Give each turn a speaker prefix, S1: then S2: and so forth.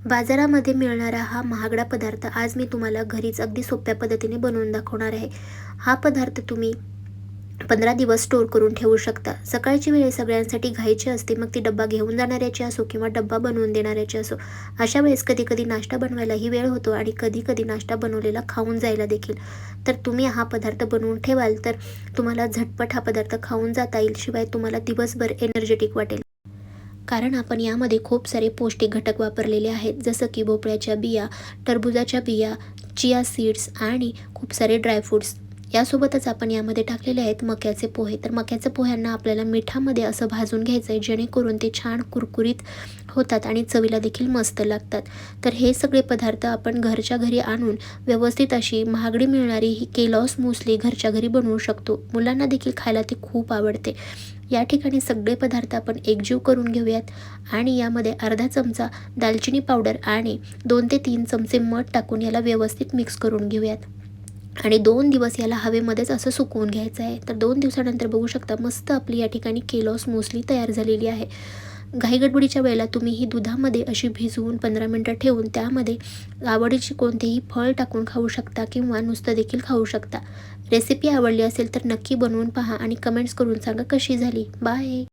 S1: बाजारामध्ये मिळणारा हा महागडा पदार्थ आज मी तुम्हाला घरीच अगदी सोप्या पद्धतीने बनवून दाखवणार आहे. हा पदार्थ तुम्ही 15 दिवस स्टोअर करून ठेवू शकता. सकाळची वेळ सगळ्यांसाठी घाईची असते, मग ती डब्बा घेऊन जाणाऱ्याची असो किंवा डब्बा बनवून देणाऱ्याची असो. अशा वेळेस कधी-कधी नाश्ता बनवायलाही वेळ होतो आणि कधी-कधी नाश्ता बनवलेला खाऊन जायला देखील. तर तुम्ही हा पदार्थ बनवून ठेवाल तर तुम्हाला झटपट हा पदार्थ खाऊन जाता येईल. शिवाय तुम्हाला दिवसभर एनर्जेटिक वाटेल. कारण आपण यामध्ये खूप सारे पौष्टिक घटक वापरलेले आहेत, जसं की भोपळ्याच्या बिया, टरबूजाच्या बिया, चिया सीड्स आणि खूप सारे ड्रायफ्रूट्स. यासोबतच आपण यामध्ये टाकलेले आहेत मक्याचे पोहे. तर मक्याच्या पोह्यांना आपल्याला मिठामध्ये असं भाजून घ्यायचं आहे, जेणेकरून ते छान कुरकुरीत होतात आणि चवीला देखील मस्त लागतात. तर हे सगळे पदार्थ आपण घरच्या घरी आणून व्यवस्थित अशी महागडी मिळणारी ही केलॉग्स मुसली घरच्या घरी बनवू शकतो. मुलांना देखील खायला ती खूप आवडते. या ठिकाणी सगळे पदार्थ आपण एकजीव करून घेऊयात आणि यामध्ये अर्धा चमचा दालचिनी पावडर आणि 2 ते 3 चमचे मध टाकून याला व्यवस्थित मिक्स करून घेऊयात आणि 2 दिवस याला हवेमध्येच असं सुकवून घ्यायचं आहे. तर 2 दिवसानंतर बघू शकता मस्त आपली या ठिकाणी केलॉग्स मुसली तयार झालेली आहे. घाईगडबडीच्या वेळेला तुम्ही ही दुधामध्ये अशी भिजवून 15 मिनटं ठेवून त्यामध्ये आवडीचे कोणतेही फळ टाकून खाऊ शकता किंवा नुसतं देखील खाऊ शकता. रेसिपी आवडली असेल तर नक्की बनवून पहा आणि कमेंट्स करून सांगा कशी झाली. बाय.